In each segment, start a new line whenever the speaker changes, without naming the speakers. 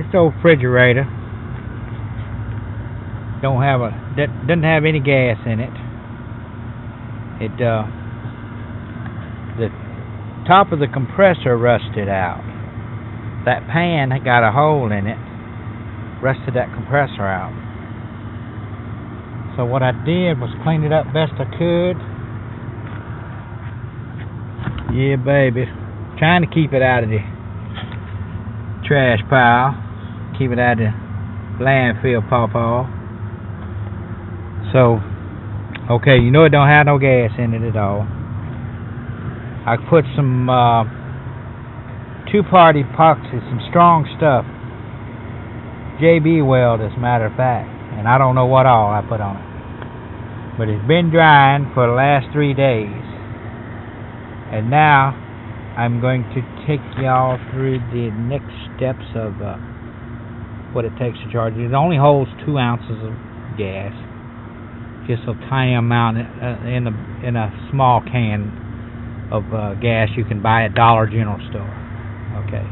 It's the old refrigerator. Doesn't have any gas in it. The top of the compressor rusted out. That pan had got a hole in it, rusted that compressor out. So what I did was clean it up best I could. Yeah, baby. Trying to keep it out of the trash pile. Keep it out of the landfill, pawpaw. So, okay, you know it don't have no gas in it at all. I put some two-part epoxy, some strong stuff. JB Weld, as a matter of fact. And I don't know what all I put on it. But it's been drying for the last 3 days. And now I'm going to take y'all through the next steps of what it takes to charge it. It only holds 2 ounces of gas. Just a tiny amount in a small can of gas you can buy at Dollar General store. Okay.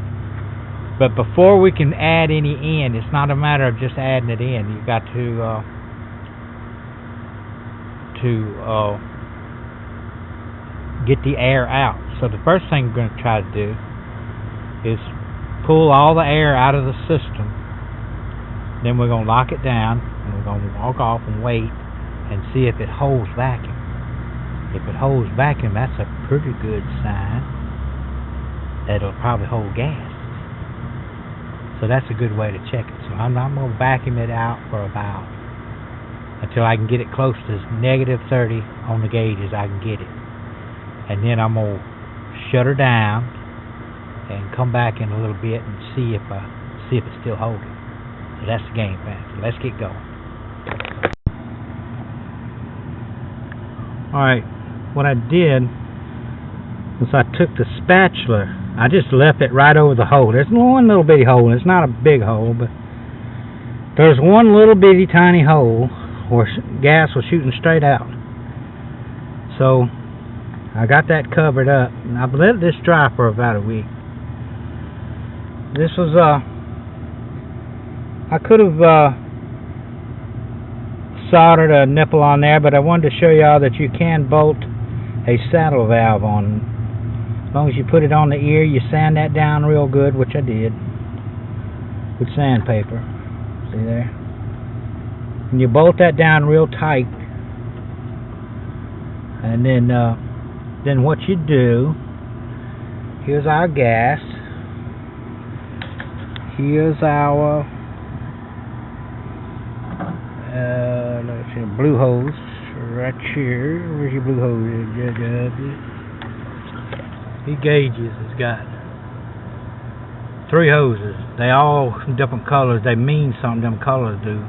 But before we can add any in, it's not a matter of just adding it in. You've got to get the air out. So the first thing we're going to try to do is pull all the air out of the system. Then we're going to lock it down, and we're going to walk off and wait and see if it holds vacuum. If it holds vacuum, that's a pretty good sign that it'll probably hold gas. So that's a good way to check it. So I'm going to vacuum it out for about until I can get it close to -30 on the gauge as I can get it. And then I'm going to shut her down and come back in a little bit and see if it's still holding. So that's the game plan. So let's get going. Alright, what I did was I took the spatula. I just left it right over the hole. There's one little bitty hole. It's not a big hole, but there's one little bitty tiny hole where gas was shooting straight out. So I got that covered up, and I've let this dry for about a week. This was I could have soldered a nipple on there, but I wanted to show y'all that you can bolt a saddle valve on. As long as you put it on the ear, you sand that down real good, which I did with sandpaper. See there? And you bolt that down real tight, and then what you do, here's our gas, here's our let's see, blue hose right here. Where's your blue hose? These gauges has got 3 hoses. They all different colors. They mean something, them colors do.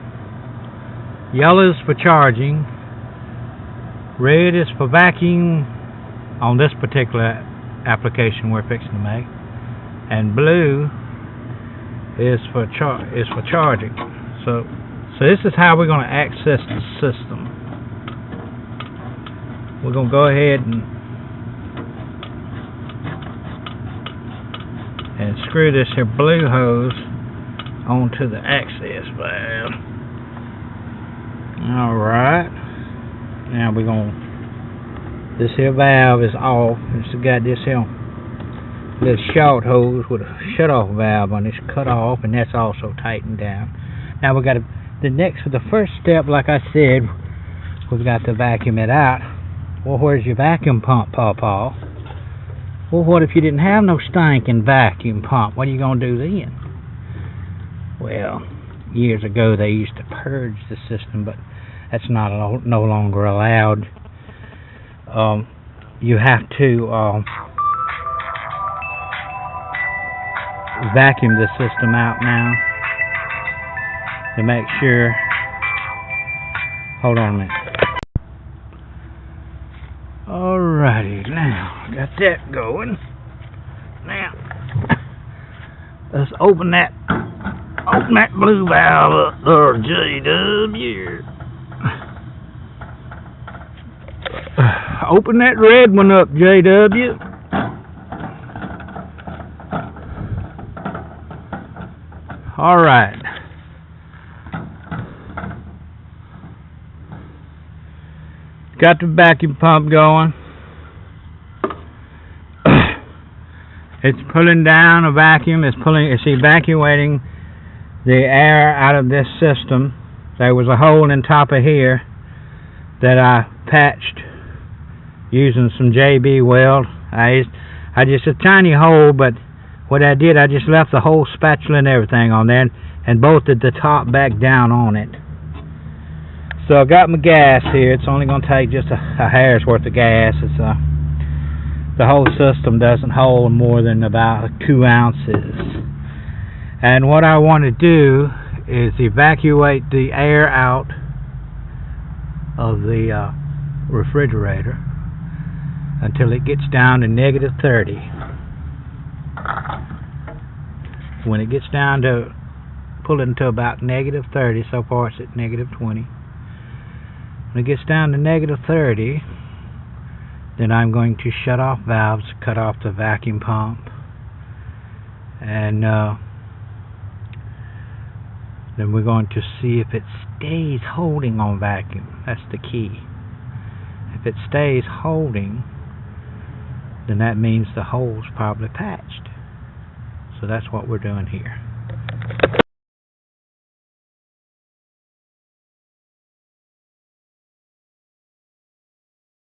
Yellow is for charging, red is for vacuum on this particular application we're fixing to make, and blue is for charging. So this is how we're going to access the system. We're going to go ahead and screw this here blue hose onto the access valve. Alright. Now we're going to, this here valve is off. It's got this here little short hose with a shut-off valve on it. It's cut off, and that's also tightened down. Now we got to, the first step, like I said, we've got to vacuum it out. Well, where's your vacuum pump, Pawpaw? Well, what if you didn't have no stinking vacuum pump? What are you going to do then? Well, years ago they used to purge the system, but that's no longer allowed. You have to vacuum the system out now to make sure. Hold on a minute. Alrighty, now got that going. Now let's open that blue valve up there, JW. Open that red one up, JW. Alright. Got the vacuum pump going. It's pulling down a vacuum. It's evacuating the air out of this system. There was a hole in top of here that I patched using some JB Weld. I just a tiny hole, but what I did, I just left the whole spatula and everything on there and bolted the top back down on it. So I got my gas here. It's only going to take just a hair's worth of gas. It's the whole system doesn't hold more than about 2 ounces. And what I want to do is evacuate the air out of the refrigerator until it gets down to -30. When it gets down to, pull it into about -30, so far it's at -20. When it gets down to -30, then I'm going to shut off valves, cut off the vacuum pump, and then we're going to see if it stays holding on vacuum. That's the key. If it stays holding, then that means the hole's probably patched. So that's what we're doing here.